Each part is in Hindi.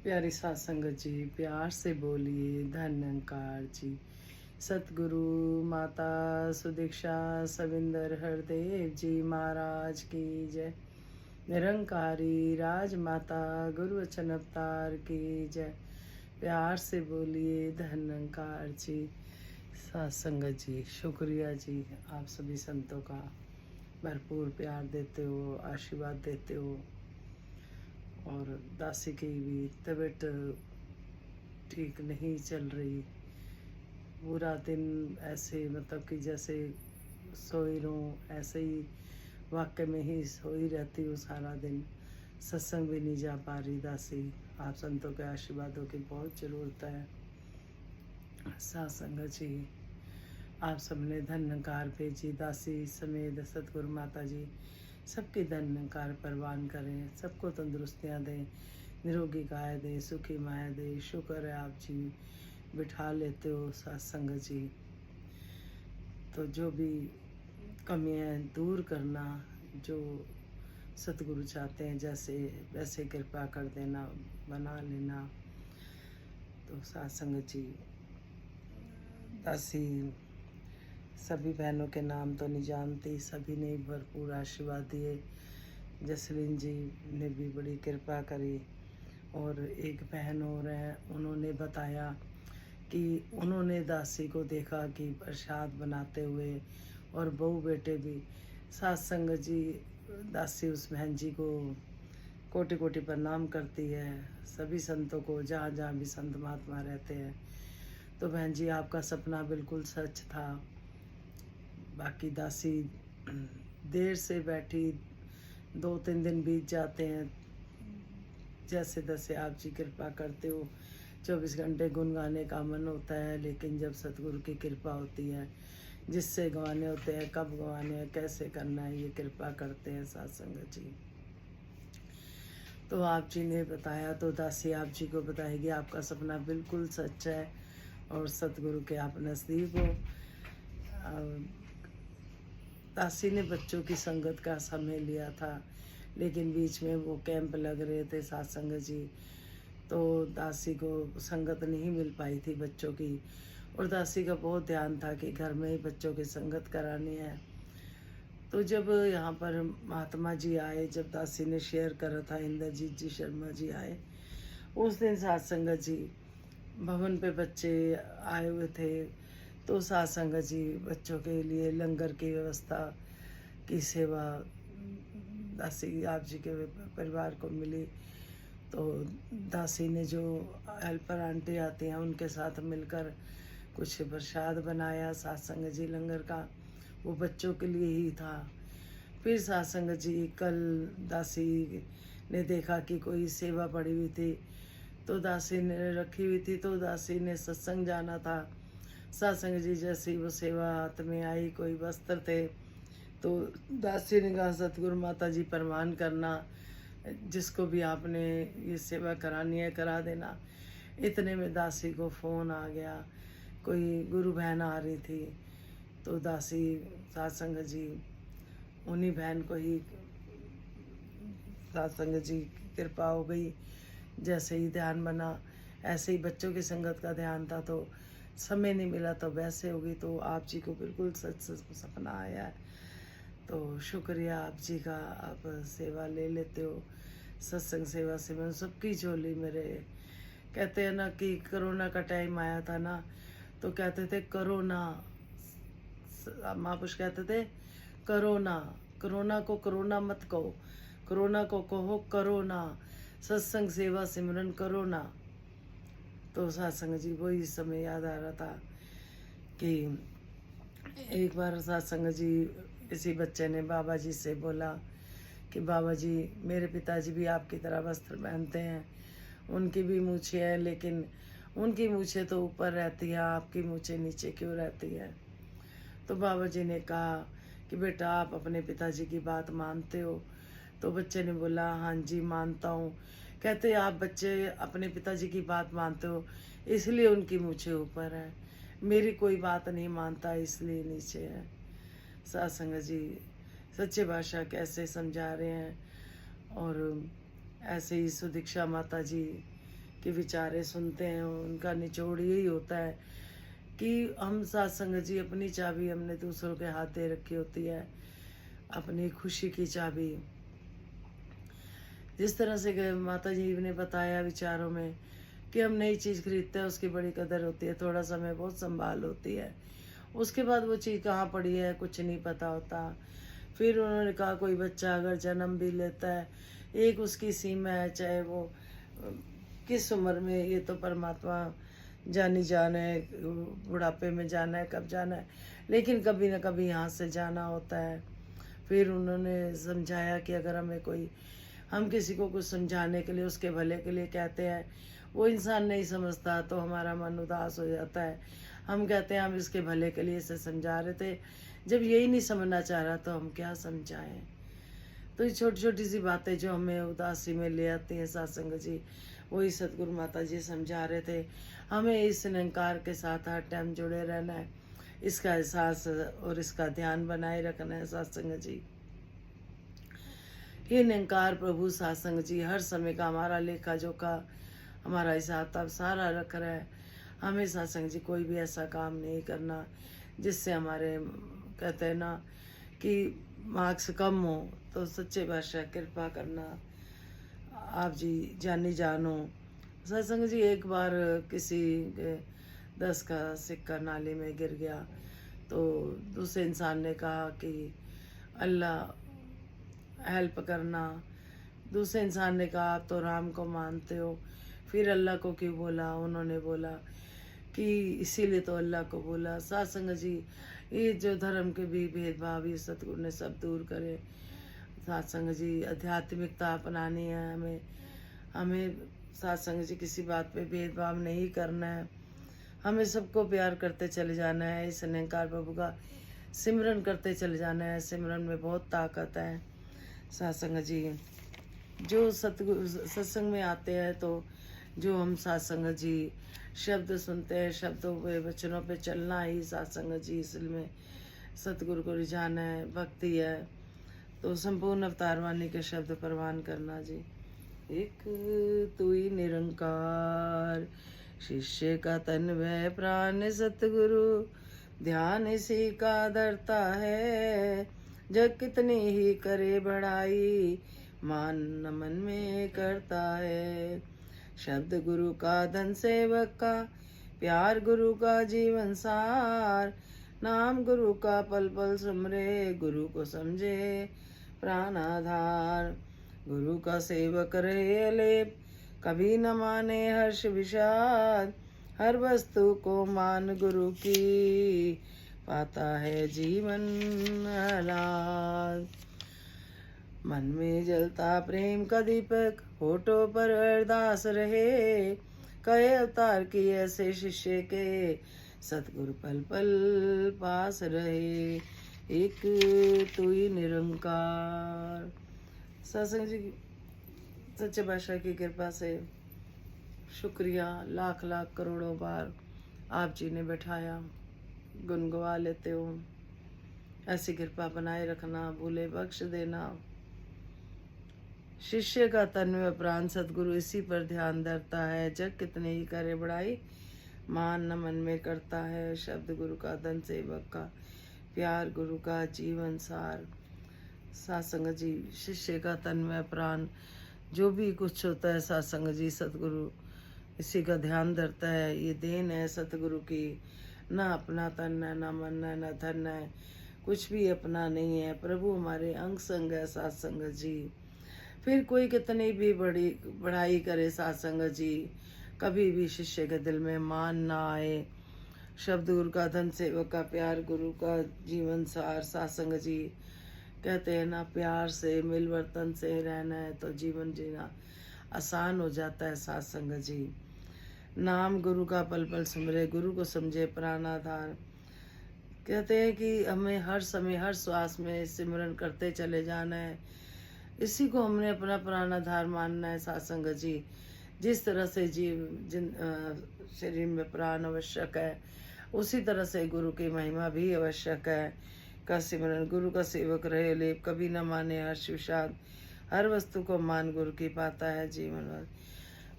प्यारी सात संगत जी, प्यार से बोलिए धन निरंकार जी। सतगुरु माता सुदीक्षा सविंदर हरदेव जी महाराज की जय। निरंकारी राज माता गुरु वचन अवतार की जय। प्यार से बोलिए धन निरंकार जी। सात संगत जी, शुक्रिया जी, आप सभी संतों का भरपूर प्यार देते हो, आशीर्वाद देते हो। और दासी की भी तबीयत ठीक नहीं चल रही। पूरा दिन ऐसे मतलब कि जैसे सोई रहूं, ऐसे ही वाक्य में ही सोई रहती हूँ सारा दिन। सत्संग भी नहीं जा पा रही दासी। आप संतों के आशीर्वादों की बहुत ज़रूरत है। सात संगत जी, आप सबने धन निरंकार भेजी। दासी समेत सतगुरु माता जी सबकी धन निरंकार परवान करें, सबको तंदुरुस्तियाँ दें, निरोगी गाय दे, सुखी माया दे। शुक्र है आप जी बिठा लेते हो सत्संग जी। तो जो भी कमियां दूर करना, जो सतगुरु चाहते हैं जैसे वैसे कृपा कर देना, बना लेना। तो सत्संग जी, दासी सभी बहनों के नाम तो नहीं जानती, सभी ने भरपूर आशीर्वाद दिए। जसलीन जी ने भी बड़ी कृपा करी। और एक बहन और है, उन्होंने बताया कि उन्होंने दासी को देखा कि प्रसाद बनाते हुए, और बहू बेटे भी। सत्संग जी, दासी उस बहन जी को कोटि कोटि प्रणाम करती है, सभी संतों को, जहाँ जहाँ भी संत महात्मा रहते हैं। तो बहन जी, आपका सपना बिल्कुल सच था। बाकी दासी देर से बैठी, 2-3 दिन बीत जाते हैं। जैसे तैसे आप जी कृपा करते हो, 24 घंटे गुनगाने का मन होता है, लेकिन जब सतगुरु की कृपा होती है, जिससे गंवाने होते हैं, कब गंवाने हैं, कैसे करना है, ये कृपा करते हैं सत्संग जी। तो आप जी ने बताया तो दासी आप जी को बताएगी आपका सपना बिल्कुल सच है, और सतगुरु के आप नज़दीक हो। दासी ने बच्चों की संगत का समय लिया था, लेकिन बीच में वो कैंप लग रहे थे सत्संग जी, तो दासी को संगत नहीं मिल पाई थी बच्चों की। और दासी का बहुत ध्यान था कि घर में ही बच्चों की संगत करानी है। तो जब यहाँ पर महात्मा जी आए, जब दासी ने शेयर करा था, इंद्रजीत जी शर्मा जी आए उस दिन सत्संग जी भवन पे, बच्चे आए हुए थे। तो सत्संग जी बच्चों के लिए लंगर की व्यवस्था की सेवा दासी आप जी के परिवार को मिली। तो दासी ने जो हेल्पर आंटी आती हैं उनके साथ मिलकर कुछ प्रसाद बनाया सत्संग जी लंगर का, वो बच्चों के लिए ही था। फिर सत्संग जी कल दासी ने देखा कि कोई सेवा पड़ी हुई थी, तो दासी ने रखी हुई थी, तो दासी ने सत्संग जाना था। सत्संग जी जैसे ही वो सेवा हाथ में आई, कोई वस्त्र थे, तो दासी ने कहा सतगुरु माता जी परमान करना, जिसको भी आपने ये सेवा करानी है करा देना। इतने में दासी को फ़ोन आ गया, कोई गुरु बहन आ रही थी। तो दासी सत्संग जी उन्हीं बहन को ही, सत्संग जी की कृपा हो गई। जैसे ही ध्यान बना, ऐसे ही बच्चों की संगत का ध्यान था, तो समय नहीं मिला तो वैसे होगी। तो आप जी को बिल्कुल सच सपना आया है। तो शुक्रिया आप जी का, आप सेवा ले लेते हो। सत्संग सेवा से मैं सबकी झोली मेरे, कहते हैं ना कि कोरोना का टाइम आया था ना, तो कहते थे कोरोना, महापुरुष कहते थे कोरोना, कोरोना को कोरोना मत कहो, कोरोना को कहो करोना, सत्संग सेवा सिमरन करो ना। तो सत्संग जी वही समय याद आ रहा था कि एक बार सत्संग जी, किसी बच्चे ने बाबा जी से बोला कि बाबा जी मेरे पिताजी भी आपकी तरह वस्त्र पहनते हैं, उनकी भी मूछें हैं, लेकिन उनकी मूछें तो ऊपर रहती है, आपकी मूछें नीचे क्यों रहती है। तो बाबा जी ने कहा कि बेटा आप अपने पिताजी की बात मानते हो। तो बच्चे ने बोला हाँ जी मानता हूँ। कहते आप बच्चे अपने पिताजी की बात मानते हो इसलिए उनकी मूछें ऊपर है, मेरी कोई बात नहीं मानता इसलिए नीचे है। सत्संग जी सच्चे भाषा कैसे समझा रहे हैं। और ऐसे ही सुदीक्षा माता जी के विचारे सुनते हैं, उनका निचोड़ यही होता है कि हम सत्संग जी अपनी चाबी हमने दूसरों के हाथ दे रखी होती है, अपनी खुशी की चाबी। जिस तरह से कि माता जी ने बताया विचारों में कि हम नई चीज़ खरीदते हैं उसकी बड़ी कदर होती है, थोड़ा समय बहुत संभाल होती है, उसके बाद वो चीज़ कहाँ पड़ी है कुछ नहीं पता होता। फिर उन्होंने कहा कोई बच्चा अगर जन्म भी लेता है, एक उसकी सीमा है, चाहे वो किस उम्र में, ये तो परमात्मा जानी जान है, बुढ़ापे में जाना है कब जाना है, लेकिन कभी ना कभी यहाँ से जाना होता है। फिर उन्होंने समझाया कि अगर हमें कोई, हम किसी को कुछ समझाने के लिए उसके भले के लिए कहते हैं, वो इंसान नहीं समझता तो हमारा मन उदास हो जाता है। हम कहते हैं हम इसके भले के लिए इसे समझा रहे थे, जब यही नहीं समझना चाह रहा तो हम क्या समझाएं। तो ये छोटी छोटी सी बातें जो हमें उदासी में ले आती हैं सत्संग जी, वही सतगुरु माता जी समझा रहे थे। हमें इस निरंकार के साथ हर टाइम जुड़े रहना है, इसका एहसास और इसका ध्यान बनाए रखना है सत्संग जी। ये निरंकार प्रभु सत्संग जी हर समय का हमारा लेखा जोखा, हमारा हिसाब किताब सारा रख रहा है। हमें सत्संग जी कोई भी ऐसा काम नहीं करना जिससे हमारे, कहते हैं ना कि मार्क्स कम हो, तो सच्चे बादशाह कृपा करना, आप जी जानी जानो। सत्संग जी एक बार किसी के 10 का सिक्का नाले में गिर गया, तो दूसरे इंसान ने कहा कि अल्लाह हेल्प करना। दूसरे इंसान ने कहा आप तो राम को मानते हो, फिर अल्लाह को क्यों बोला? उन्होंने बोला कि इसीलिए तो अल्लाह को बोला। सत्संग जी ये जो धर्म के भी भेदभाव ये सतगुरु ने सब दूर करे। सत्संग जी आध्यात्मिकता अपनानी है हमें, हमें सत्संग जी किसी बात पे भेदभाव नहीं करना है, हमें सबको प्यार करते चले जाना है, इस निरंकार प्रभु का सिमरन करते चले जाना है। सिमरन में बहुत ताकत है। सत्संग जी जो सतगुरु सत्संग में आते हैं, तो जो हम सत्संग जी शब्द सुनते हैं, शब्दों पे वचनों पे चलना ही सत्संग जी इसमें सतगुरु को रिझाना है, भक्ति है। तो संपूर्ण अवतार वाणी के शब्द प्रवान करना जी। एक तू ही निरंकार, शिष्य का तन वह प्राण सतगुरु, ध्यान इसी का धरता है। जग कितनी ही करे बढ़ाई, मान न मन में करता है। शब्द गुरु का धन सेवक का, प्यार गुरु का जीवन सार। नाम गुरु का पल पल सुमरे, गुरु को समझे प्राण आधार। गुरु का सेवक रहे अलेप, कभी न माने हर्ष विषाद। हर वस्तु को मान गुरु की, पाता है जीवन आह्लाद। मन में जलता प्रेम का दीपक, होठों पर अरदास रहे। कहे अवतार की ऐसे शिष्य के, सतगुरु पल पल पास रहे। एक तू ही निरंकार। सत्संग जी सच्चे बादशाह की कृपा से शुक्रिया, लाख लाख करोड़ों बार आप जी ने बैठाया, गुनगुवा लेते हो। ऐसी कृपा बनाए रखना, भूले बख्श देना। शिष्य का तन व प्राण सतगुरु इसी पर ध्यान धरता है। जग कितने ही करे बढ़ाई, मान न मन में करता है। शब्द गुरु का धन सेवक का, प्यार गुरु का जीवन सार। सत्संग जी शिष्य का तन व प्राण, जो भी कुछ होता है सत्संग जी सतगुरु इसी का ध्यान धरता है। ये देन है सतगुरु की, ना अपना तन है, ना मन है, ना धन है, कुछ भी अपना नहीं है। प्रभु हमारे अंग संग है सत्संग जी। फिर कोई कितनी भी बड़ी बढ़ाई करे सत्संग जी, कभी भी शिष्य के दिल में मान ना आए। शब्द गुरु का धन सेवक का, प्यार गुरु का जीवन सार। सत्संग जी कहते हैं ना, प्यार से मिल वर्तन से रहना है तो जीवन जीना आसान हो जाता है। सत्संग जी नाम गुरु का पल पल सुमरे, गुरु को समझे प्राणाधार। कहते हैं कि हमें हर समय हर श्वास में सिमरन करते चले जाना है, इसी को हमने अपना प्राणाधार मानना है। सत्संग जी जिस तरह से जीव शरीर में प्राण आवश्यक है, उसी तरह से गुरु की महिमा भी आवश्यक है। का सिमरन गुरु का सेवक रहे लेप, कभी न माने हर्ष विषाद। हर वस्तु को मान गुरु की, पाता है जीवन भर।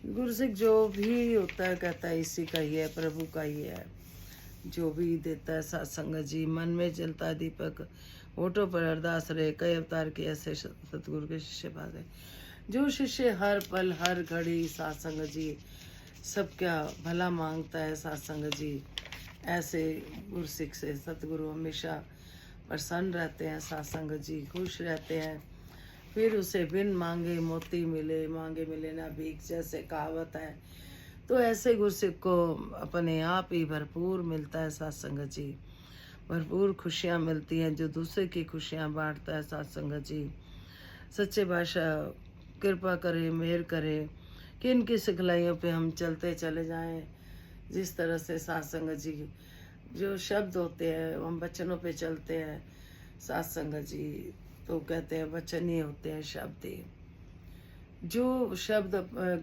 गुरसिक जो भी होता है कहता है इसी का ही है, प्रभु का ही है। जो भी देता है सत्संग जी, मन में जलता है दीपक, होठों पर अरदास रहे, कई अवतार के ऐसे सतगुरु के शिष्य भागे। जो शिष्य हर पल हर घड़ी सत्संग जी सबका भला मांगता है सत्संग जी, ऐसे गुरसिक से सतगुरु हमेशा प्रसन्न रहते हैं सत्संग जी, खुश रहते हैं। फिर उसे बिन मांगे मोती मिले, मांगे मिले ना भीख, जैसे कहावत है। तो ऐसे गुरसिक को अपने आप ही भरपूर मिलता है सत्संग जी, भरपूर खुशियाँ मिलती हैं। जो दूसरे की खुशियाँ बांटता है सत्संग जी, सच्चे बादशाह कृपा करे, मेहर करे कि इनकी सिखलाइयों पे हम चलते चले जाएं। जिस तरह से सत्संग जी जो शब्द होते हैं, हम वचनों पे चलते हैं सत्संग जी, तो कहते हैं वचन ही होते हैं शब्द ही। जो शब्द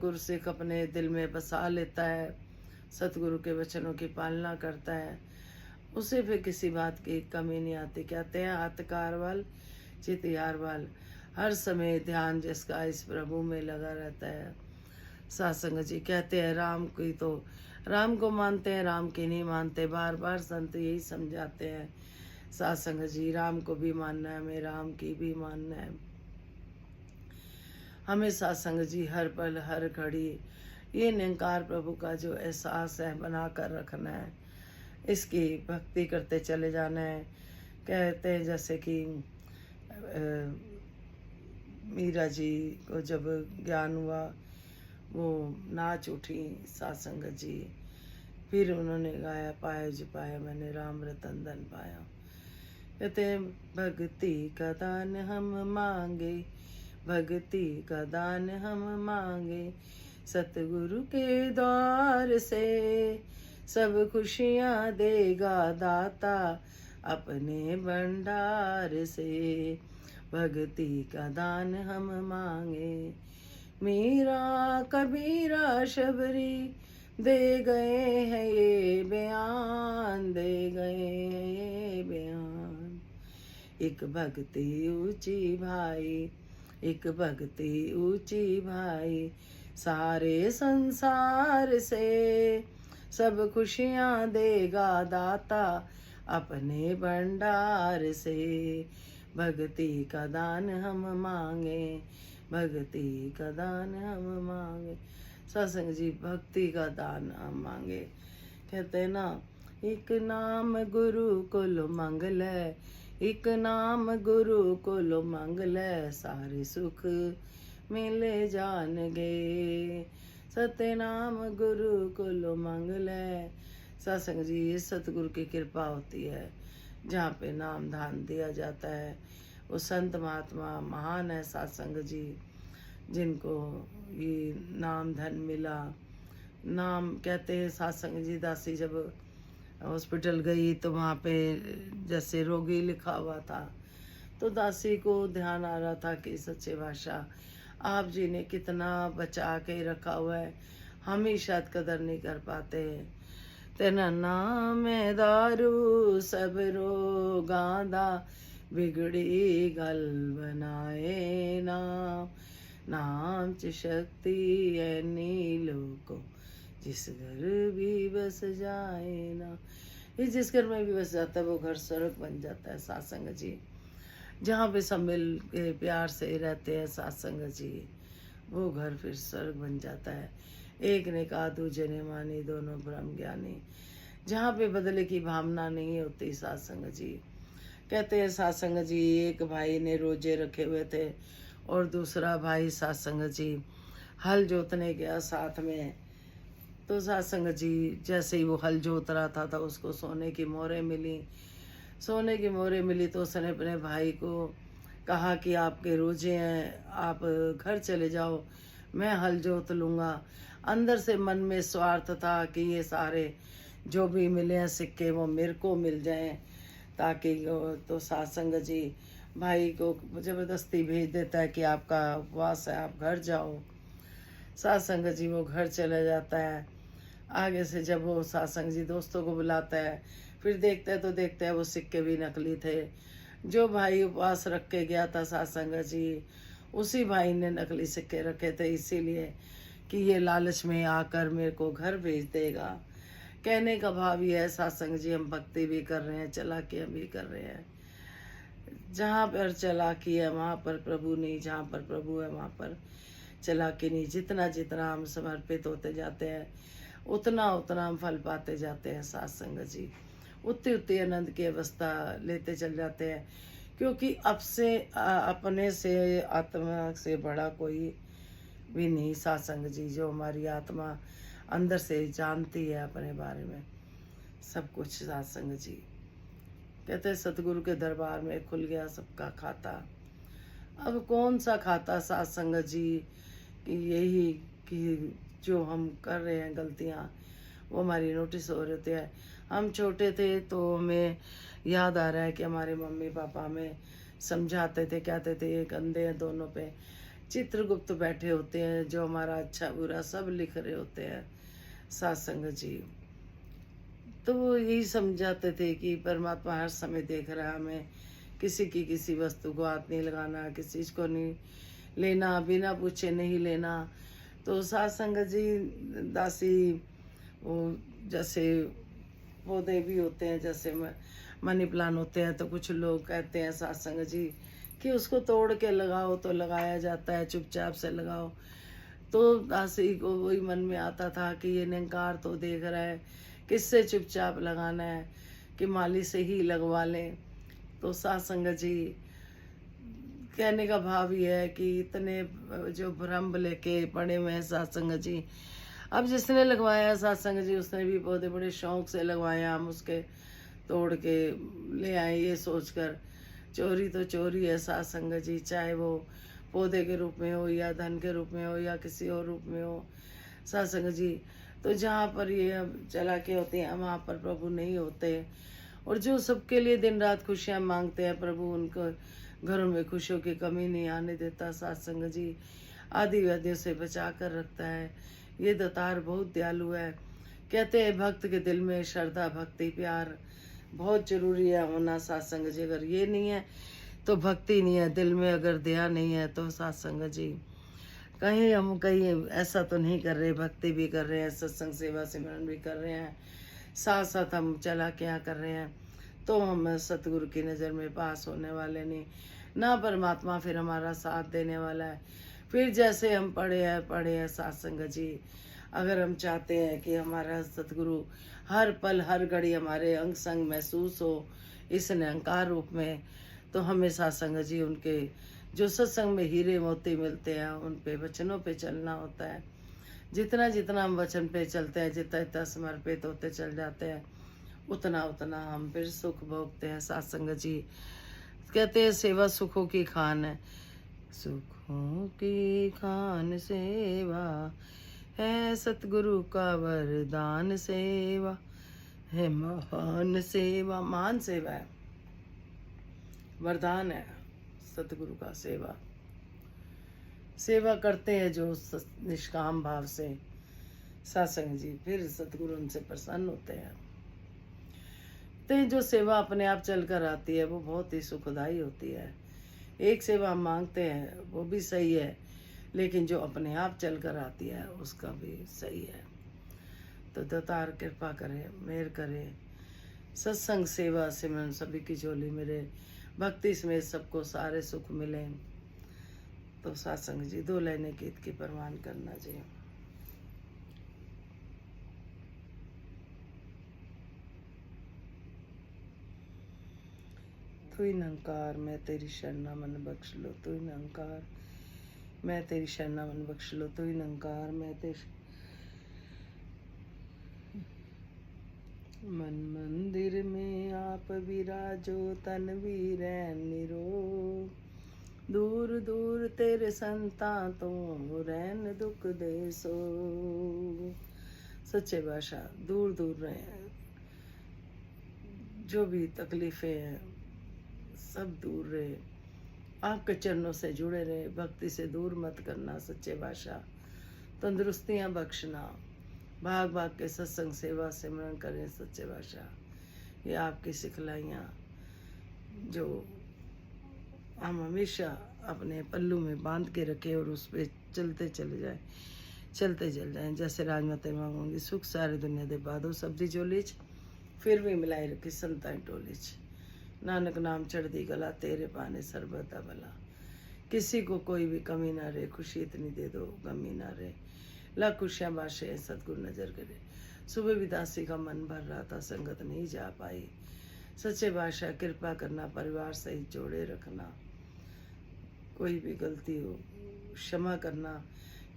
गुरसिक अपने दिल में बसा लेता है, सतगुरु के वचनों की पालना करता है, उसे फिर किसी बात की कमी नहीं आती। कहते हैं आतकार वाल चित यार वाल, हर समय ध्यान जिसका इस प्रभु में लगा रहता है। सत्संग जी कहते हैं राम की तो राम को मानते हैं, राम की नहीं मानते। बार बार संत यही समझाते हैं सत्संग जी, राम को भी मानना है हमें, राम की भी मानना है हमें। सत्संग जी हर पल हर घड़ी ये निरंकार प्रभु का जो एहसास है बना कर रखना है, इसकी भक्ति करते चले जाना है। कहते हैं जैसे कि मीरा जी को जब ज्ञान हुआ वो नाच उठी सत्संग जी, फिर उन्होंने गाया पाया जो पाया मैंने राम रतन धन पाया। कहते हैं भक्ति का दान हम मांगे, भक्ति का दान हम मांगे, सतगुरु के द्वार से सब खुशियाँ देगा दाता अपने भंडार से। भक्ति का दान हम मांगे, मीरा कबीरा शबरी दे गए हैं ये बयान, दे गए हैं ये बयान। एक भक्ति ऊंची भाई, एक भक्ति ऊंची भाई, सारे संसार से सब खुशियाँ देगा दाता अपने भंडार से। भक्ति का दान हम मांगे, भक्ति का दान हम मांगे। सत्संग जी भक्ति का दान हम मांगे। कहते हैं ना, एक नाम गुरु कुल मंगल, एक नाम गुरु कुल मंगल, सारे सुख मिले जान गे, सत्य नाम गुरु कुल मंगल। सत्संग जी ये सतगुरु की कृपा होती है, जहाँ पे नाम दान दिया जाता है। वो संत महात्मा महान है सत्संग जी, जिनको ये नाम धन मिला। नाम कहते हैं सत्संग जी, दासी जब हॉस्पिटल गई तो वहाँ पे जैसे रोगी लिखा हुआ था, तो दासी को ध्यान आ रहा था कि सच्चे बादशाह आप जी ने कितना बचा के रखा हुआ है, हम ही शायद कदर नहीं कर पाते। तेरा नाम है दारू सब रोगां दा, बिगड़ी गल बनाए नाम, नाम च शक्ति है नीलो को, जिस घर भी बस जाए ना। ये जिस घर में भी बस जाता है वो घर स्वर्ग बन जाता है सत्संग जी। जहाँ पे सब मिल के प्यार से रहते हैं सत्संग जी, वो घर फिर स्वर्ग बन जाता है। एक ने कहा दूजे ने मानी, दोनों ब्रह्म ज्ञानी। जहाँ पे बदले की भावना नहीं होती सत्संग जी। कहते हैं सत्संग जी एक भाई ने रोजे रखे हुए थे और दूसरा भाई सत्संग जी हल जोतने गया साथ में। तो सत्संग जी जैसे ही वो हल जोत रहा था उसको सोने की मोहरें मिली। सोने की मोहरें मिली तो उसने अपने भाई को कहा कि आपके रोजे हैं, आप घर चले जाओ, मैं हल जोत लूँगा। अंदर से मन में स्वार्थ था कि ये सारे जो भी मिले हैं सिक्के वो मेरे को मिल जाएं, ताकि तो सत्संग जी भाई को ज़बरदस्ती भेज देता है कि आपका उपवास है, आप घर जाओ। सत्संग जी वो घर चला जाता है। आगे से जब वो सत्संग जी दोस्तों को बुलाता है, फिर देखता है तो देखता है वो सिक्के भी नकली थे। जो भाई उपवास रख के गया था सत्संग जी, उसी भाई ने नकली सिक्के रखे थे, इसीलिए कि ये लालच में आकर मेरे को घर भेज देगा। कहने का भाव ये है सत्संग जी, हम भक्ति भी कर रहे हैं, चालाकियाँ भी कर रहे हैं। जहाँ पर चालाकी है वहाँ पर प्रभु नहीं, जहाँ पर प्रभु है वहाँ पर चालाकी नहीं। जितना जितना हम समर्पित होते जाते हैं उतना उतना हम फल पाते जाते हैं सत्संग जी। उतनी उतनी आनंद की अवस्था लेते चल जाते हैं, क्योंकि अब से अपने से आत्मा से बड़ा कोई भी नहीं सत्संग जी। जो हमारी आत्मा अंदर से जानती है अपने बारे में सब कुछ सत्संग जी। कहते हैं सतगुरु के दरबार में खुल गया सबका खाता। अब कौन सा खाता सत्संग जी कि यही कि जो हम कर रहे हैं गलतियाँ वो हमारी नोटिस हो रही है। हम छोटे थे तो हमें याद आ रहा है कि हमारे मम्मी पापा हमें समझाते थे, कहते थे ये गंदे हैं दोनों पे चित्रगुप्त बैठे होते हैं जो हमारा अच्छा बुरा सब लिख रहे होते हैं सत्संग जी। तो वो यही समझाते थे कि परमात्मा हर समय देख रहा है हमें, किसी की किसी वस्तु को हाथ नहीं लगाना, किसी चीज़ को नहीं लेना, बिना पूछे नहीं लेना। तो सत्संग जी दासी वो जैसे पौधे भी होते हैं, जैसे मनी प्लांट होते हैं, तो कुछ लोग कहते हैं सत्संग जी कि उसको तोड़ के लगाओ तो लगाया जाता है, चुपचाप से लगाओ। तो दासी को वही मन में आता था कि ये निरंकार तो देख रहा है, किससे चुपचाप लगाना है, कि माली से ही लगवा लें। तो सत्संग जी कहने का भाव ये है कि इतने जो भ्रम लेके पड़े हुए हैं सत्संग जी। अब जिसने लगवाया सत्संग जी उसने भी पौधे बड़े शौक से लगवाया, हम उसके तोड़ के ले आए ये सोचकर। चोरी तो चोरी है सत्संग जी, चाहे वो पौधे के रूप में हो या धन के रूप में हो या किसी और रूप में हो सत्संग जी। तो जहाँ पर ये चालाकी होती है वहाँ पर प्रभु नहीं होते। और जो सबके लिए दिन रात खुशियाँ मांगते हैं प्रभु उनको घरों में खुशियों की कमी नहीं आने देता सत्संग जी। आदि व्याधियों से बचा कर रखता है। ये दातार बहुत दयालु है। कहते हैं भक्त के दिल में श्रद्धा भक्ति प्यार बहुत जरूरी है होना सत्संग जी। अगर ये नहीं है तो भक्ति नहीं है, दिल में अगर दया नहीं है तो सत्संग जी। कहीं हम कहीं ऐसा तो नहीं कर रहे, भक्ति भी कर रहे हैं, सत्संग सेवा सिमरन भी कर रहे हैं, साथ साथ हम चालाकियाँ कर रहे हैं, तो हम सतगुरु की नज़र में पास होने वाले नहीं ना। परमात्मा फिर हमारा साथ देने वाला है। फिर जैसे हम पढ़े हैं सत्संग जी। अगर हम चाहते हैं कि हमारा सतगुरु हर पल हर घड़ी हमारे अंग संग महसूस हो इस निरंकार रूप में, तो हमें सत्संग जी उनके जो सत्संग में हीरे मोती मिलते हैं उन पे वचनों पे चलना होता है। जितना जितना हम वचन पे चलते हैं, जितना जितना समर्पित होते चल जाते हैं, उतना उतना हम फिर सुख भोगते हैं सत्संग जी। कहते हैं सेवा सुखों की खान है, सुखों की खान सेवा है, सतगुरु का वरदान सेवा है, महान सेवा। महान सेवा है, वरदान है सतगुरु का सेवा। सेवा करते हैं जो निष्काम भाव से सत्संग जी, फिर सतगुरु उनसे प्रसन्न होते हैं। तो जो सेवा अपने आप चलकर आती है वो बहुत ही सुखदायी होती है। एक सेवा हम मांगते हैं वो भी सही है, लेकिन जो अपने आप चलकर आती है उसका भी सही है। तो दातार कृपा करे, मेहर करे, सत्संग सेवा सिमरन सभी की झोली मेरे भक्ति समेत सबको सारे सुख मिले। तो सत्संग जी 2 लाइनें गीत की प्रमाण करना जी। तू ही निरंकार मैं तेरी शरणा मन बख्श लो, तू ही निरंकार मैं तेरी शरणा मन बख्श लो, तू ही निरंकार मैं तेरी मन मंदिर में आप विराजो तन भी रैन निरो, दूर दूर तेरे संता तो रैन दुख दे सो। सच्चे भाषा दूर दूर रहे, जो भी तकलीफें हैं सब दूर रहे, आपके चरणों से जुड़े रहे, भक्ति से दूर मत करना सच्चे भाषा। तंदुरुस्तियाँ बख्शना, भाग भाग के सत्संग सेवा सिमरन करें सच्चे भाषा। ये आपकी सिखलाइयाँ जो हम हमेशा अपने पल्लू में बांध के रखें और उस पर चलते चले जाए। चलते जल जाएं जैसे राजमाते मांगूंगी सुख सारी दुनिया दे बादो सब्जी चोली च फिर भी मिलाई रखी संताई टोली च नानक नाम चढ़दी गला तेरे पाने सरबता भला किसी को कोई भी कमी ना रहे खुशी इतनी दे दो गमी ना रहे लाख खुशियाँ बादशाह सतगुरु नजर करे सुबह भी दासी का मन भर रहा था संगत नहीं जा पाई सच्चे बादशाह कृपा करना परिवार सहित जोड़े रखना कोई भी गलती हो क्षमा करना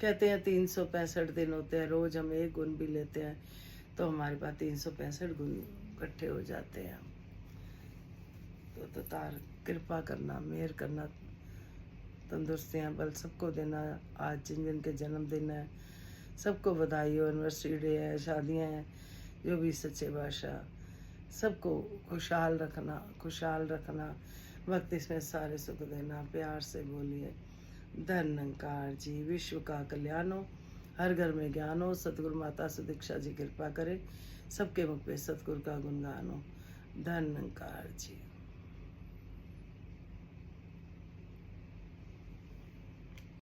कहते हैं 365 दिन होते हैं रोज हम एक गुण भी लेते हैं तो हमारे पास 365 गुण इकट्ठे हो जाते हैं तो तार कृपा करना मेहर करना तंदुरुस्तियाँ बल सबको देना आज जिन जिन के जन्मदिन है सबको बधाई हो एनिवर्सरी डे है शादियाँ हैं जो भी सच्चे बादशाह सबको खुशहाल रखना वक्त इसमें सारे सुख देना प्यार से बोलिए धन निरंकार जी विश्व का कल्याण हो हर घर में ज्ञान हो सतगुरु माता सुदीक्षा जी कृपा करे सबके मुख पे सतगुरु का गुणगान हो धन निरंकार जी।